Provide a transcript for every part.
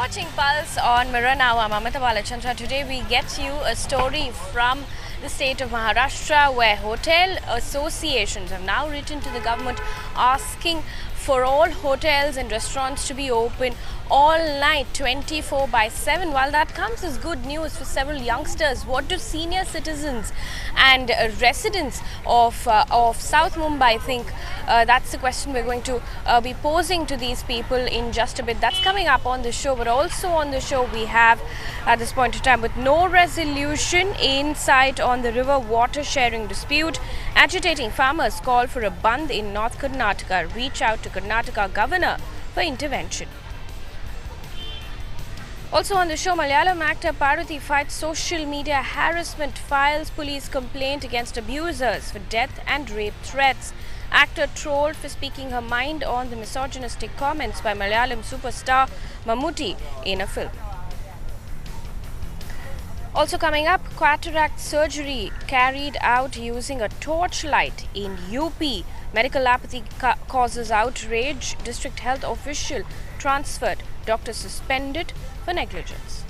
watching Pulse on Mirror Now. I'm Amita Balachandra. Today we get you a story from the state of Maharashtra where hotel associations have now written to the government asking for all hotels and restaurants to be open all night 24/7. While that comes as good news for several youngsters, what do senior citizens and residents of South Mumbai think? That's the question we're going to be posing to these people in just a bit. That's coming up on the show, but also on the show we have at this point in time, with no resolution in sight on the river water sharing dispute, agitating farmers call for a bandh in North Karnataka, reach out to Karnataka governor for intervention. Also on the show, Malayalam actor Parvati fights social media harassment, files police complaint against abusers for death and rape threats. Actor trolled for speaking her mind on the misogynistic comments by Malayalam superstar Mammootty in a film. Also coming up, cataract surgery carried out using a torchlight in UP. Medical apathy causes outrage. District health official transferred. Doctor suspended for negligence.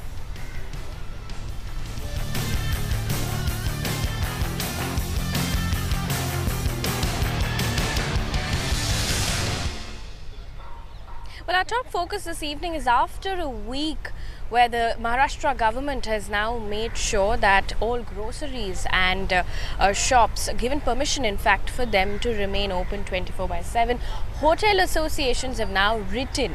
Well, our top focus this evening is after a week where the Maharashtra government has now made sure that all groceries and shops are given permission, in fact, for them to remain open 24/7. Hotel associations have now written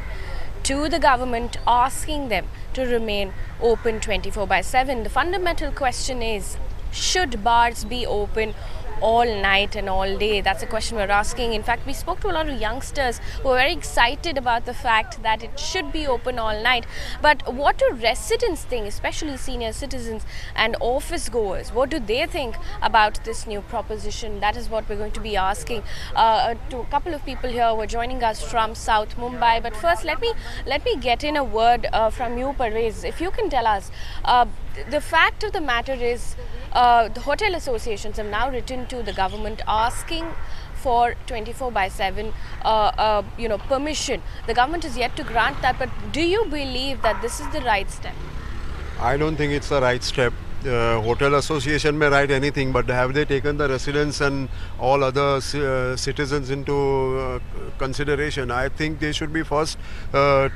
to the government asking them to remain open 24/7. The fundamental question is, should bars be open all night and all day? That's a question we're asking. In fact, we spoke to a lot of youngsters who are very excited about the fact that it should be open all night. But what do residents think, especially senior citizens and office goers? What do they think about this new proposition? That is what we're going to be asking to a couple of people here who are joining us from South Mumbai. But first, let me get in a word from you, Parvez. If you can tell us, the fact of the matter is, the hotel associations have now written to the government asking for 24/7 permission. The government is yet to grant that, but do you believe that this is the right step? I don't think it's the right step. The hotel association may write anything, but have they taken the residents and all other citizens into consideration? I think they should be first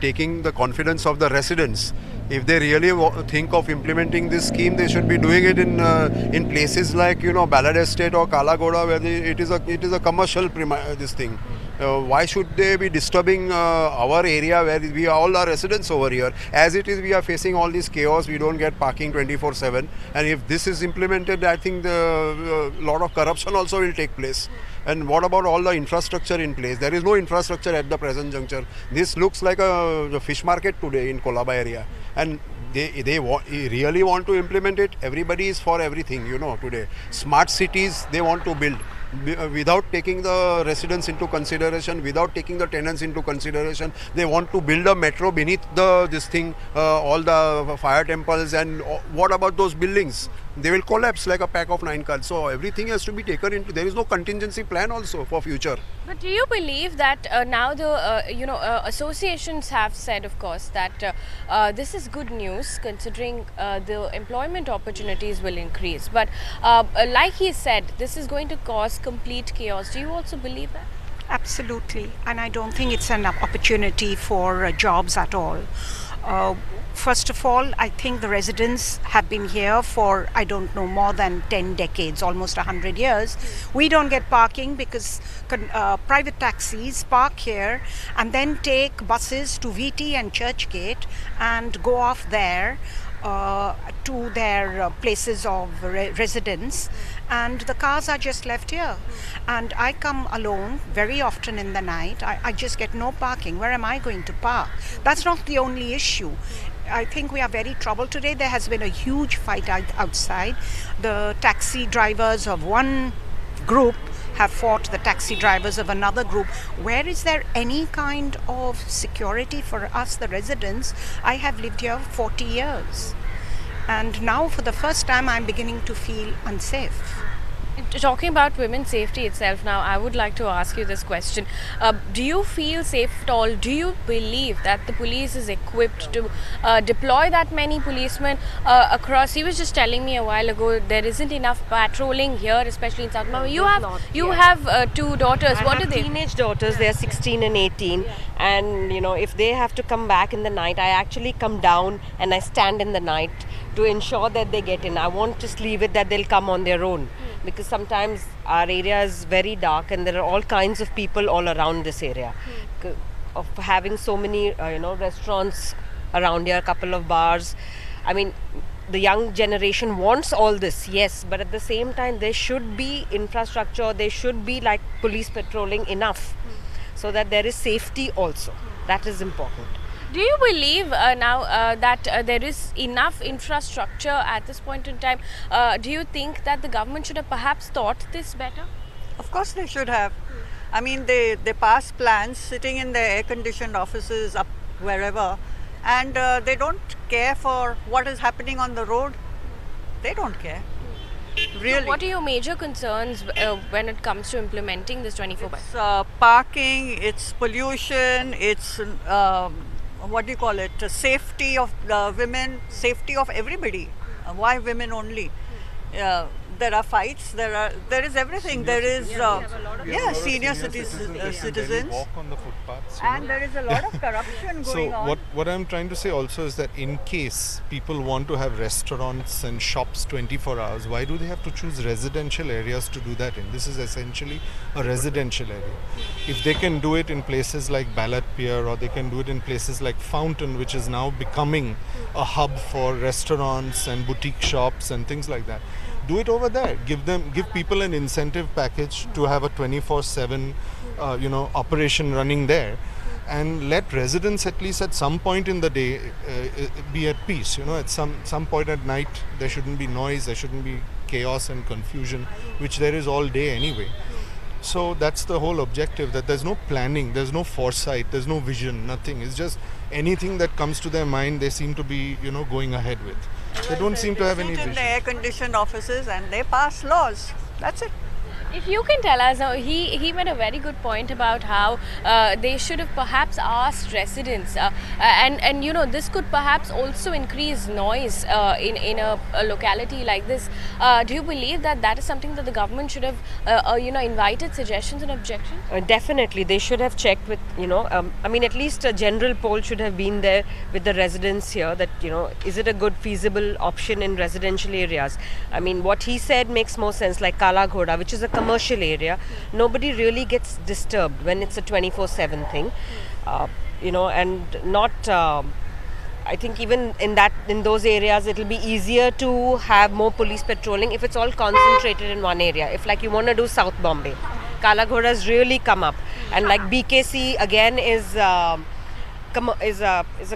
taking the confidence of the residents. If they really think of implementing this scheme, they should be doing it in places like Ballad Estate or Kalagoda, where it is a commercial this thing. Why should they be disturbing our area where we all are residents over here? As it is, we are facing all this chaos. We don't get parking 24/7, and if this is implemented, I think a lot of corruption also will take place. And what about all the infrastructure in place? There is no infrastructure at the present juncture. This looks like a fish market today in Kolaba area, and they really want to implement it. Everybody is for everything, today. Smart cities they want to build without taking the residents into consideration, without taking the tenants into consideration. They want to build a metro beneath all the fire temples, and what about those buildings? They will collapse like a pack of 9 cards. So everything has to be taken into. There is no contingency plan also for future. But do you believe that now the associations have said, of course, that this is good news considering the employment opportunities will increase. But like he said, this is going to cause complete chaos. Do you also believe that? Absolutely, and I don't think it's an opportunity for jobs at all. First of all, I think the residents have been here for, I don't know, more than 10 decades, almost 100 years. We don't get parking because private taxis park here and then take buses to VT and Churchgate and go off there to their places of residence, and the cars are just left here. And I come alone very often in the night. I just get no parking. Where am I going to park? That's not the only issue. I think we are very troubled today. There has been a huge fight outside. The taxi drivers of one group have fought the taxi drivers of another group. Where is there any kind of security for us, the residents? I have lived here 40 years. And now for the first time I'm beginning to feel unsafe. Talking about women's safety itself now, I would like to ask you this question. Do you feel safe at all? Do you believe that the police is equipped to deploy that many policemen across? He was just telling me a while ago there isn't enough patrolling here, especially in South Mumbai. You have two daughters. I What have are they? teenage daughters, they are 16 and 18, and if they have to come back in the night, I actually come down and I stand in the night to ensure that they get in. I won't just leave it that they'll come on their own, because sometimes our area is very dark and there are all kinds of people all around this area. Of having so many restaurants around here, a couple of bars. I mean, the young generation wants all this, yes, but at the same time there should be infrastructure, there should be like police patrolling enough so that there is safety also. That is important. Do you believe now that there is enough infrastructure at this point in time? Do you think that the government should have perhaps thought this better? Of course they should have. I mean, they pass plans sitting in their air-conditioned offices up wherever, and they don't care for what is happening on the road. They don't care. Really. So what are your major concerns when it comes to implementing this 24 by? It's parking, it's pollution, it's what do you call it? Safety of women, safety of everybody. Why women only? There are fights. There is everything. There is senior citizens, walk on the footpaths. and there is a lot of corruption going So on. what I'm trying to say also is that in case people want to have restaurants and shops 24 hours, why do they have to choose residential areas to do that in? This is essentially a residential area. If they can do it in places like Ballot Pier, or they can do it in places like Fountain, which is now becoming a hub for restaurants and boutique shops and things like that, do it over there. Give people an incentive package to have a 24/7 operation running there, and let residents at least at some point in the day be at peace. At some point at night there shouldn't be noise, there shouldn't be chaos and confusion, which there is all day anyway. So that's the whole objective, that there's no planning, there's no foresight, there's no vision, nothing. It's just anything that comes to their mind they seem to be going ahead with. They don't seem to have any Sit in vision. the air-conditioned offices and they pass laws. That's it. If you can tell us, he made a very good point about how they should have perhaps asked residents, and this could perhaps also increase noise in a locality like this. Do you believe that is something that the government should have invited suggestions and objections? Definitely, they should have checked with, at least a general poll should have been there with the residents here that, is it a good feasible option in residential areas? I mean, what he said makes more sense, like Kala Ghoda, which is a commercial area. Nobody really gets disturbed when it's a 24/7 thing, and not. I think even in those areas, it'll be easier to have more police patrolling if it's all concentrated in one area. If like you want to do South Bombay, Kala Ghoda has really come up, and like BKC again is a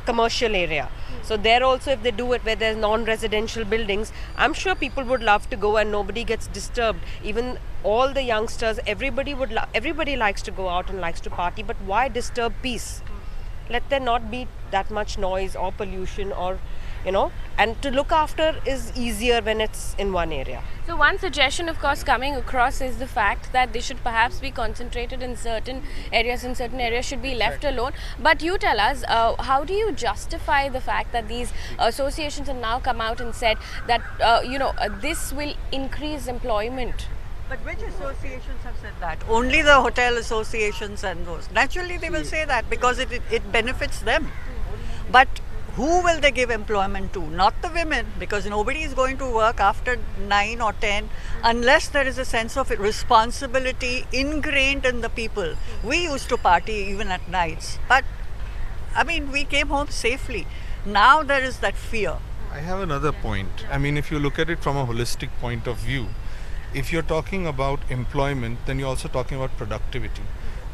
commercial area. So there also, if they do it where there's non-residential buildings, I'm sure people would love to go and nobody gets disturbed. Even all the youngsters, everybody likes to go out and likes to party, but why disturb peace? Let there not be that much noise or pollution, or and to look after is easier when it's in one area. So one suggestion, of course, coming across is the fact that they should perhaps be concentrated in certain areas and certain areas should be left alone. But you tell us, how do you justify the fact that these associations have now come out and said that, this will increase employment? But which associations have said that? Only the hotel associations and those. Naturally, they will say that because it benefits them. But who will they give employment to? Not the women, because nobody is going to work after 9 or 10 unless there is a sense of responsibility ingrained in the people. We used to party even at nights, but we came home safely. Now there is that fear. I have another point. If you look at it from a holistic point of view, if you're talking about employment, then you're also talking about productivity.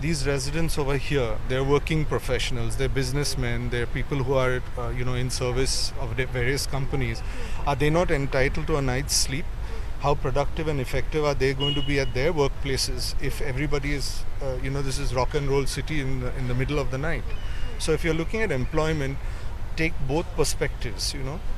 These residents over here, they're working professionals, they're businessmen, they're people who are, in service of various companies. Are they not entitled to a night's sleep? How productive and effective are they going to be at their workplaces if everybody is, this is rock and roll city in the middle of the night? So if you're looking at employment, take both perspectives,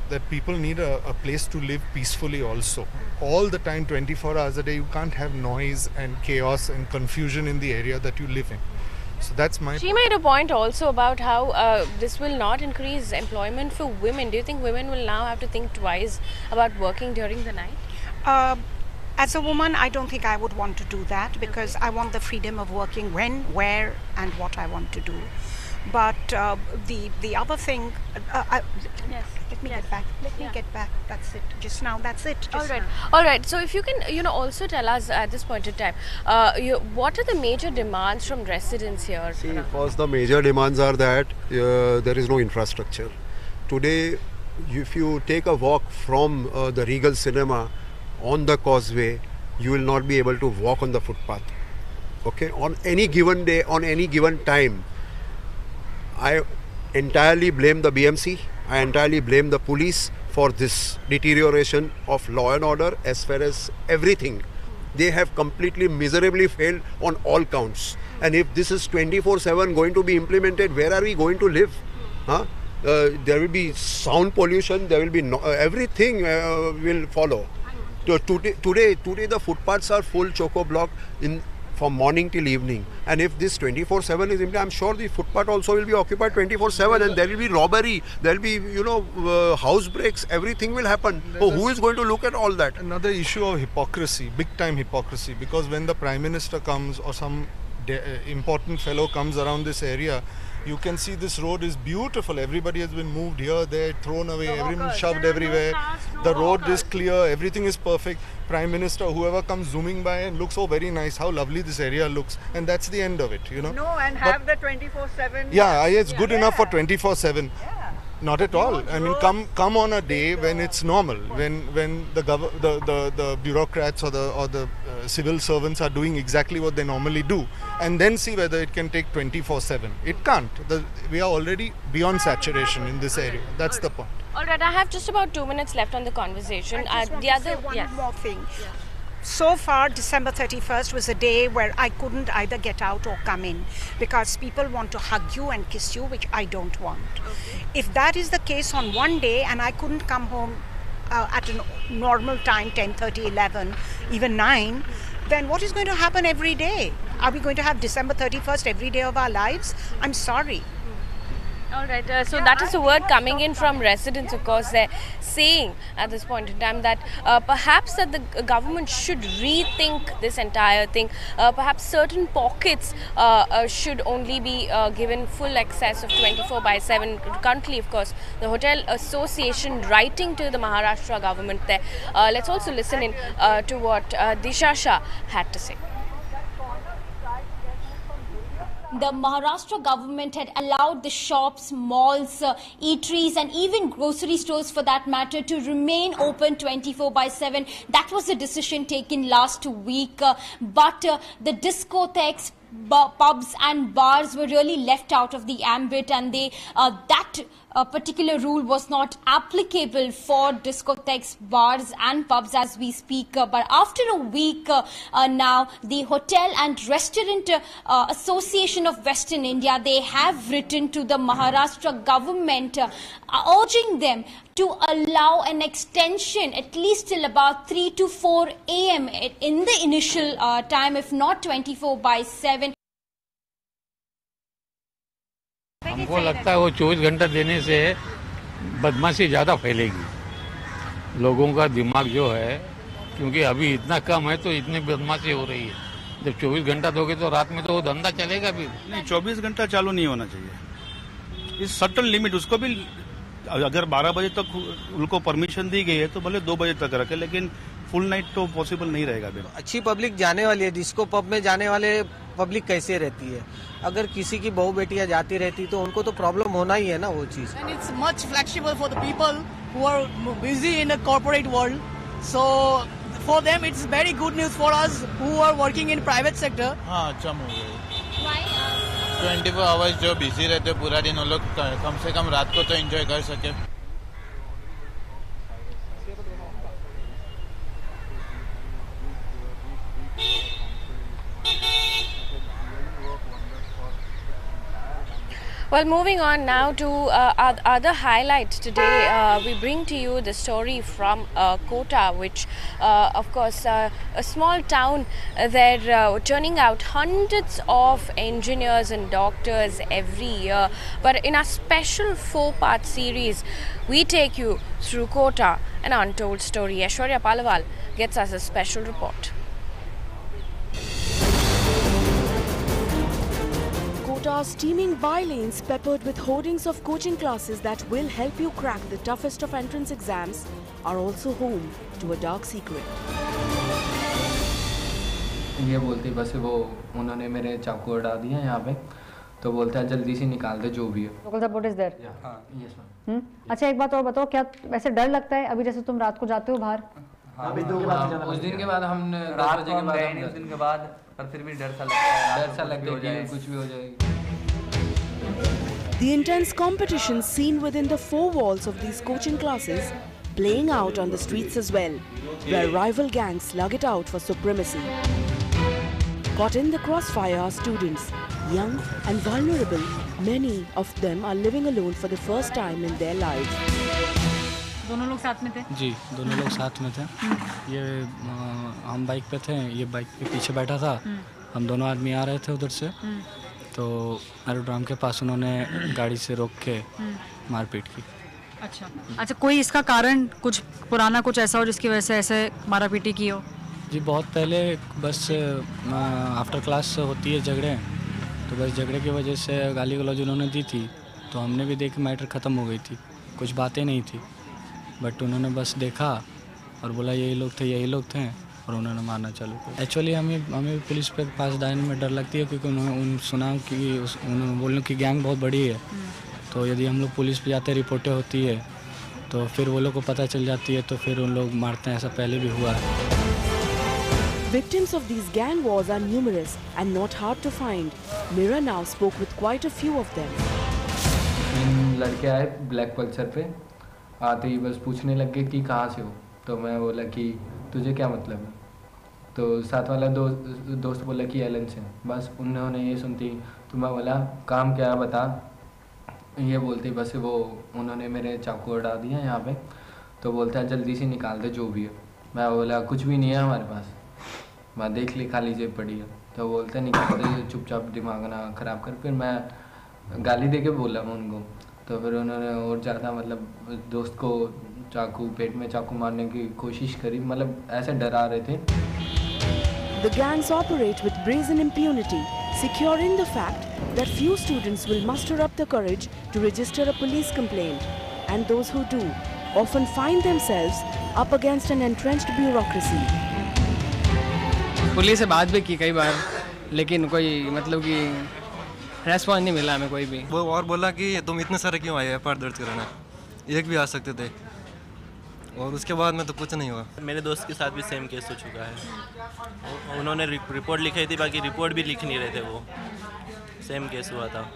that people need a place to live peacefully also. All the time, 24 hours a day, you can't have noise and chaos and confusion in the area that you live in. So that's my... She made a point also about how this will not increase employment for women. Do you think women will now have to think twice about working during the night? As a woman, I don't think I would want to do that because I want the freedom of working when, where, and what I want to do. But the other thing, Yes. let me get back. Let me get back. That's it. Just now. That's it. Just now. All right. So if you can, also tell us at this point in time, what are the major demands from residents here? See, first the major demands are that there is no infrastructure. Today, if you take a walk from the Regal Cinema on the causeway, you will not be able to walk on the footpath. Okay, on any given day, on any given time, I entirely blame the BMC. I entirely blame the police for this deterioration of law and order as far as everything. They have completely miserably failed on all counts. And if this is 24/7 going to be implemented, where are we going to live? Huh? There will be sound pollution. There will be everything will follow. Today the footpaths are full choco-block from morning till evening, and if this 24/7 is implemented, I'm sure the footpath also will be occupied 24/7, and there will be robbery, there will be house breaks, everything will happen. So who is going to look at all that? Another issue of hypocrisy, big time hypocrisy, because when the Prime Minister comes or some important fellow comes around this area, you can see this road is beautiful. Everybody has been moved here, there, thrown away, everyone shoved everywhere. The road is clear, everything is perfect. Prime Minister, whoever comes zooming by and looks, oh, very nice, how lovely this area looks. And that's the end of it, No, and have the 24/7. Yeah, it's good enough for 24/7. Not at all. I mean, come on a day when it's normal, when the bureaucrats or the civil servants are doing exactly what they normally do, and then see whether it can take 24/7. It can't. We are already beyond saturation in this area. That's the point. All right, I have just about 2 minutes left on the conversation. I just want to say one more thing. So far, December 31st was a day where I couldn't either get out or come in because people want to hug you and kiss you, which I don't want. Okay. If that is the case on one day and I couldn't come home at a normal time, 10:30, 11, even 9, then what is going to happen every day? Are we going to have December 31st every day of our lives? I'm sorry. All right, so that is a word coming in from residents. Of course, they're saying at this point in time that perhaps that the government should rethink this entire thing. Perhaps certain pockets should only be given full access of 24/7. Currently, of course, the Hotel Association writing to the Maharashtra government there. Let's also listen in to what Disha Shah had to say. The Maharashtra government had allowed the shops, malls, eateries and even grocery stores for that matter to remain open 24/7. That was a decision taken last week. But the discotheques, pubs and bars were really left out of the ambit, and that particular rule was not applicable for discotheques, bars and pubs as we speak. But after a week now, the Hotel and Restaurant Association of Western India, they have written to the Maharashtra government urging them to allow an extension at least till about 3 to 4 a.m. in the initial time, if not 24/7. हमको लगता है वो 24 घंटा देने से बदमाशी ज़्यादा फैलेगी। लोगों का दिमाग जो है, क्योंकि अभी इतना कम है तो इतनी बदमाशी हो रही है। जब 24 घंटा दोगे तो रात में तो वो धंधा चलेगा भी नहीं। 24 घंटा चालू नहीं होना चाहिए। इस सर्टन लिमिट, उसको भी अगर 12 बजे तक उनको परमिशन दी गई है तो भले 2 बजे तक रखे, लेकिन फुल नाइट तो पॉसिबल नहीं रहेगा। अच्छी पब्लिक जाने वाली है, डिस्को पब में जाने वाले पब्लिक कैसे रहती है? अगर किसी की बहू बेटियां जाती रहती तो उनको तो प्रॉब्लम होना ही है ना वो चीज। And it's much flexible for the people who are busy in the corporate world. So for them it's very good news for us who are working in private sector. हाँ, अच्छा मूव है। 24 hours जो busy रहते पूरा दिन, वो लोग कम से कम रात को तो एंजॉय कर सके। Well, moving on now to other highlights today, we bring to you the story from Kota, which, of course, a small town. They're turning out hundreds of engineers and doctors every year. But in our special 4-part series, we take you through Kota, an untold story. Aishwarya Palawal gets us a special report. Kota's teeming by-lanes peppered with hoardings of coaching classes that will help you crack the toughest of entrance exams are also home to a dark secret. ये बोलते बस वो उन्होंने मेरे चाकू उड़ा दिया यहाँ पे, तो बोलता है जल्दी से निकाल दे जो भी है। Local support is there? हाँ, यस मैम। अच्छा, एक बात और बताओ, क्या वैसे डर लगता है अभी जैसे तुम रात को जाते हो बाहर? उस दिन के बाद हमने 10 बजे के बाद, उस दिन के बाद, पर फिर भी डर सा लगता है कि कुछ भी हो जाएगा। The intense competition seen within the 4 walls of these coaching classes playing out on the streets as well, where rival gangs slug it out for supremacy. Caught in the crossfire are students, young and vulnerable. Many of them are living alone for the first time in their lives. दोनों लोग साथ में थे? जी, दोनों लोग साथ में थे। ये हम बाइक पे थे, ये बाइक पे पीछे बैठा था। हम दोनों आदमी आ रहे थे उधर से, तो एरोड्राम के पास उन्होंने गाड़ी से रोक के मारपीट की। अच्छा, कोई इसका कारण कुछ पुराना कुछ ऐसा हो जिसकी वजह से ऐसे मारापीटी की हो? जी, बहुत पहले बस आफ्टर क्लास होती है झगड़े, तो बस झगड़े की वजह से गाली गलौज उन्होंने दी थी, तो हमने भी देख मैटर ख़त्म हो गई थी, कुछ बातें नहीं थी, बट उन्होंने बस देखा और बोला यही लोग थे और उन्होंने मारना चालू किया। एक्चुअली हमें पुलिस पे पास जाने में डर लगती है, क्योंकि उन्होंने सुना कि उन्होंने बोलने की गैंग बहुत बड़ी है, तो यदि हम लोग पुलिस पे जाते रिपोर्टें होती है तो फिर वो लोग को पता चल जाती है, तो फिर उन लोग मारते हैं। ऐसा पहले भी हुआ है। Victims of these gang wars are numerous and not hard to find. Mira now spoke with quite a few of them. लड़के आए ब्लैक पल्सर पे, आते ही बस पूछने लगे कि कहाँ से हो, तो मैं बोला कि तुझे क्या मतलब है, तो साथ वाला दोस्त बोला कि एलन से। बस उन्होंने ये सुनती, तो मैं बोला काम क्या है बता, ये बोलते बस वो उन्होंने मेरे चाकू उड़ा दिया यहाँ पे, तो बोलता है जल्दी से निकाल दे जो भी है। मैं बोला कुछ भी नहीं है हमारे पास, मैं देख ली खाली जेब पड़ी है, तो बोलते निकाल दे चुपचाप, दिमाग ना ख़राब कर। फिर मैं गाली दे के बोला उनको, तो फिर उन्होंने और ज़्यादा मतलब दोस्त को चाकू पेट में चाकू मारने की कोशिश करी, मतलब ऐसे डरा रहे थे। The gangs operate with brazen impunity, securing the fact that few students will muster up the courage to register a police complaint, and those who do often find themselves up against an entrenched bureaucracy. Police से बात भी की कई बार, लेकिन कोई मतलब कि response नहीं मिला हमें कोई भी। वो और बोला कि तुम इतने सारे क्यों आए एफआईआर दर्ज कराना, एक भी आ सकते थे, और उसके बाद में तो कुछ नहीं हुआ। मेरे दोस्त के साथ भी सेम केस हो चुका है, उन्होंने रिपोर्ट लिखाई थी, बाकी रिपोर्ट भी लिख नहीं रहे थे, वो सेम केस हुआ था,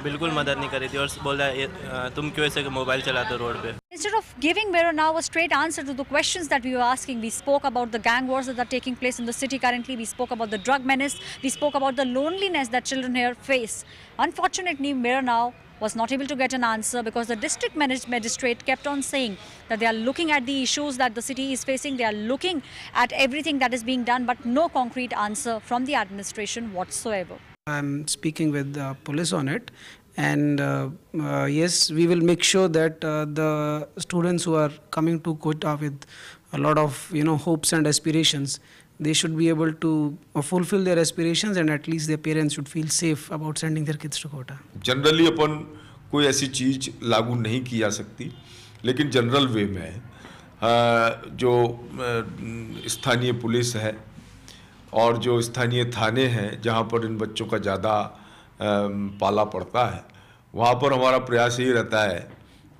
बिल्कुल मदद नहीं करी थी और बोल रहा तुम क्यों ऐसे मोबाइल चलाते हो रोड पे। Instead of giving Mira now a straight answer to the questions that we were asking, we spoke about the gang wars that are taking place in the city currently, we spoke about the drug menace, we spoke about the loneliness that children here face. Unfortunately, Mira now was not able to get an answer because the district magistrate kept on saying that they are looking at the issues that the city is facing, they are looking at everything that is being done, but no concrete answer from the administration whatsoever. I'm speaking with the police on it, and yes, we will make sure that the students who are coming to Kota with a lot of hopes and aspirations, they should be able to fulfill their aspirations, and at least their parents should feel safe about sending their kids to Kota. Generally अपन कोई ऐसी चीज़ लागू नहीं की जा सकती, लेकिन general वे में जो स्थानीय पुलिस है और जो स्थानीय थाने हैं जहाँ पर इन बच्चों का ज़्यादा पाला पड़ता है, वहाँ पर हमारा प्रयास यही रहता है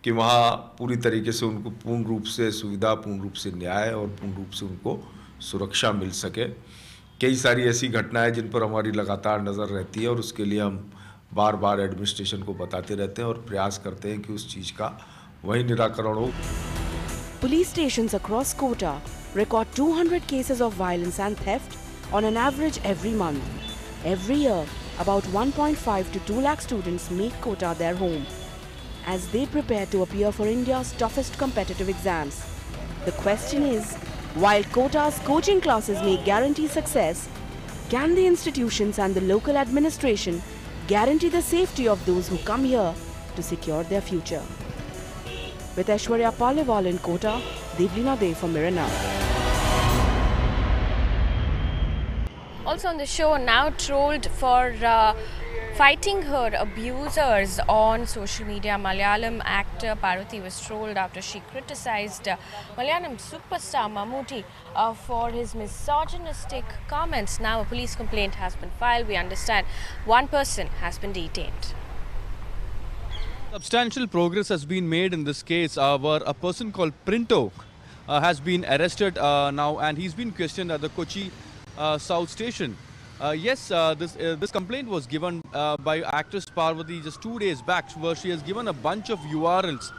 कि वहाँ पूरी तरीके से उनको पूर्ण रूप से सुविधा, पूर्ण रूप से न्याय और पूर्ण रूप से उनको सुरक्षा मिल सके। कई सारी ऐसी घटनाएं जिन पर हमारी लगातार नज़र रहती है और उसके लिए हम बार बार एडमिनिस्ट्रेशन को बताते रहते हैं और प्रयास करते हैं कि उस चीज़ का वही निराकरण हो। Police stations across Kota record 200 cases of violence and theft on an average every month. Every year, about 1.5 to 2 lakh students make Kota their home as they prepare to appear for India's toughest competitive exams. The question is, while Kota's coaching classes may guarantee success, can the institutions and the local administration guarantee the safety of those who come here to secure their future? With Aishwarya Paliwal in Kota, Devlina De for Mirror Now. Also on the show, now trolled for fighting her abusers on social media. Malayalam actor Parvati was trolled after she criticized Malayalam superstar Mammootty for his misogynistic comments. Now a police complaint has been filed. We understand one person has been detained. Substantial progress has been made in this case where a person called Printo has been arrested now, and he's been questioned at the Kochi South Station. This complaint was given by actress Parvati just 2 days back, where she has given a bunch of URLs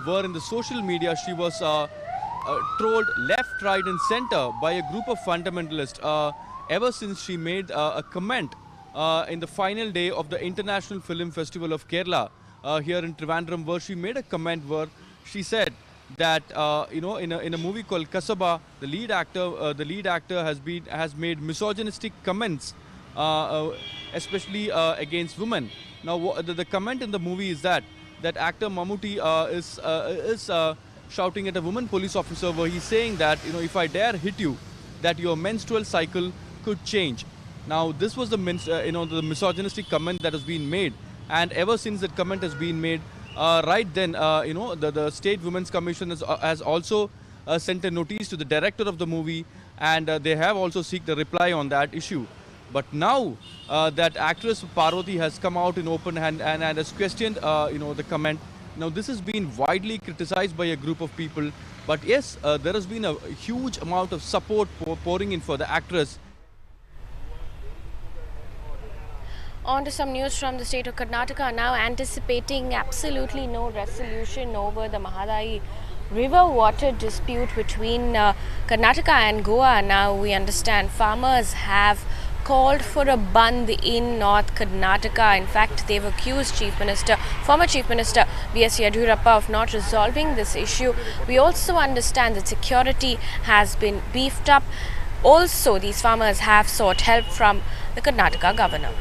where in the social media she was trolled left, right and center by a group of fundamentalists ever since she made a comment in the final day of the International Film Festival of Kerala here in Trivandrum, where she made a comment where she said that in a movie called Kasaba, the lead actor has made misogynistic comments, especially against women. Now the comment in the movie is that actor Mammootty is shouting at a woman police officer, where he's saying that if I dare hit you, that your menstrual cycle could change. Now this was the misogynistic comment that has been made, and ever since that comment has been made, right then, the State Women's Commission has also sent a notice to the director of the movie, and they have also sought the reply on that issue. But now that actress Parvati has come out in open hand and has questioned, the comment. Now this has been widely criticized by a group of people. But yes, there has been a huge amount of support pouring in for the actress. On to some news from the state of Karnataka, now anticipating absolutely no resolution over the Mahadayi river water dispute between Karnataka and Goa. Now we understand farmers have called for a bandh in North Karnataka. In fact, they've accused former Chief Minister B.S. Yediyurappa of not resolving this issue. We also understand that security has been beefed up. Also, these farmers have sought help from the Karnataka governor.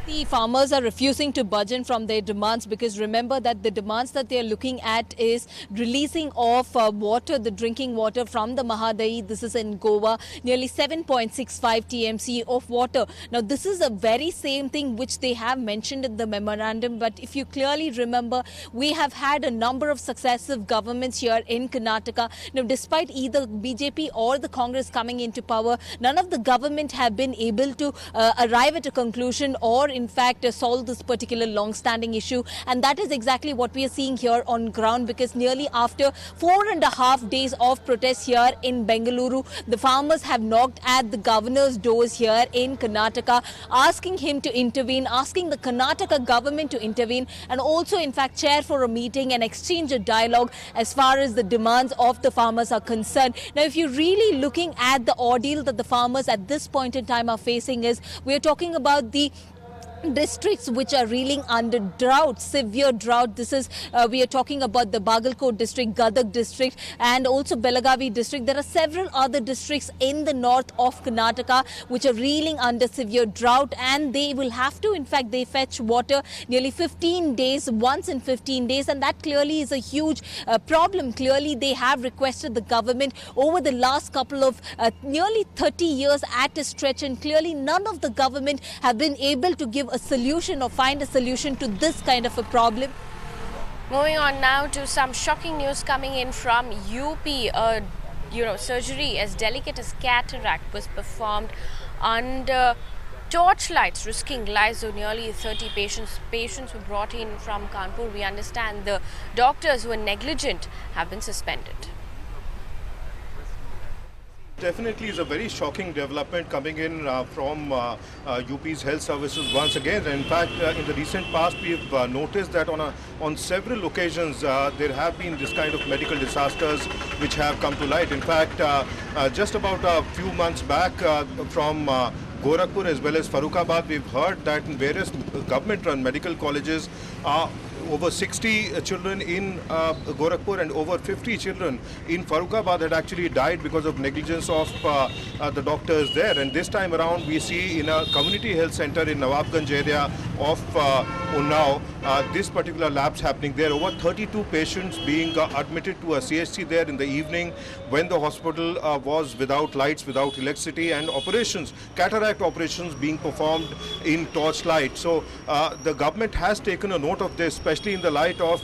The farmers are refusing to budge from their demands, because remember that the demands that they are looking at is releasing of water, the drinking water from the Mahadayi. This is in Goa, nearly 7.65 TMC of water. Now this is the very same thing which they have mentioned in the memorandum, but if you clearly remember, we have had a number of successive governments here in Karnataka. Now despite either BJP or the Congress coming into power, none of the government have been able to arrive at a conclusion or in fact solve this particular long-standing issue, and that is exactly what we are seeing here on ground, because nearly after 4.5 days of protests here in Bengaluru, the farmers have knocked at the governor's doors here in Karnataka, asking him to intervene, asking the Karnataka government to intervene, and also in fact chair for a meeting and exchange a dialogue as far as the demands of the farmers are concerned. Now if you're really looking at the ordeal that the farmers at this point in time are facing, is we are talking about the districts which are reeling under drought, severe drought. This is, we are talking about the Bagalkot district, Gadag district and also Belagavi district. There are several other districts in the north of Karnataka which are reeling under severe drought, and they will have to, in fact, they fetch water nearly 15 days, once in 15 days, and that clearly is a huge problem. Clearly they have requested the government over the last couple of nearly 30 years at a stretch, and clearly none of the government have been able to give a solution or find a solution to this kind of a problem. Moving on now to some shocking news coming in from UP. Surgery as delicate as cataract was performed under torchlights, risking lives of nearly 30 patients. Patients were brought in from Kanpur. We understand the doctors who were negligent have been suspended. Definitely is a very shocking development coming in from UP's health services once again. In fact, in the recent past, we've noticed that on several occasions there have been this kind of medical disasters which have come to light. In fact, just about a few months back from Gorakhpur as well as Farrukhabad, we've heard that in various government-run medical colleges, over 60 children in Gorakhpur and over 50 children in Farrukhabad had actually died because of negligence of the doctors there. And this time around, we see in a community health center in Nawabganj area of Unnao, this particular lapse happening there. Over 32 patients being admitted to a CHC there in the evening when the hospital was without lights, without electricity, and operations, cataract operations being performed in torchlight. So the government has taken a note of this, especially in the light of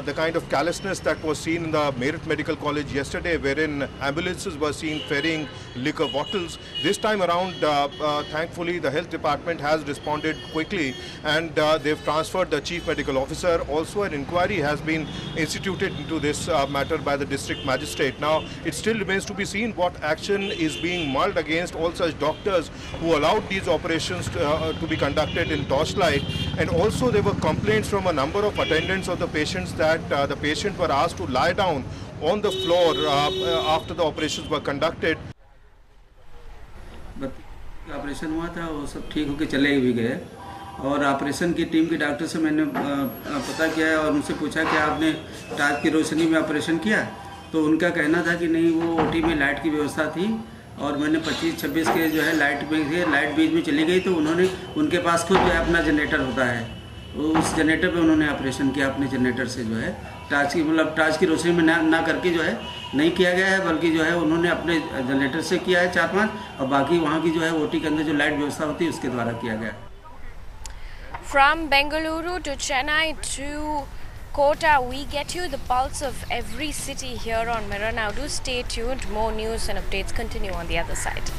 the kind of callousness that was seen in the Meerut Medical College yesterday, wherein ambulances were seen ferrying liquor bottles. This time around, thankfully, the health department has responded quickly, and they've transferred the chief medical officer. Also, an inquiry has been instituted into this matter by the district magistrate. Now, it still remains to be seen what action is being mulled against all such doctors who allowed these operations to be conducted in torchlight. And also, there were complaints from a number of attendants of the patients that the patient were asked to lie down on the floor after the operations were conducted. Operation हुआ था वो सब ठीक होकर चले भी गए और ऑपरेशन की टीम के डॉक्टर से मैंने पता किया है और उनसे पूछा कि आपने टार्च की रोशनी में ऑपरेशन किया, तो उनका कहना था कि नहीं, वो ओटी में लाइट की व्यवस्था थी और मैंने 25-26 के जो है लाइट में थे, लाइट बीच में चली गई तो उन्होंने उनके पास खुद जो है अपना जनरेटर होता है, उस जनरेटर पे उन्होंने ऑपरेशन किया अपने जनरेटर से जो है टार्च की टार्च की रोशनी में ना करके जो है नहीं किया गया है, बल्कि जो है उन्होंने अपने जनरेटर से किया है 4-5 और बाकी वहाँ की जो है ओटी के अंदर जो लाइट व्यवस्था होती है उसके द्वारा किया गया। From Bengaluru to Chennai to Kota, we get you the pulse of every city here on Mirror. Now do stay tuned, more news and updates continue on the other side.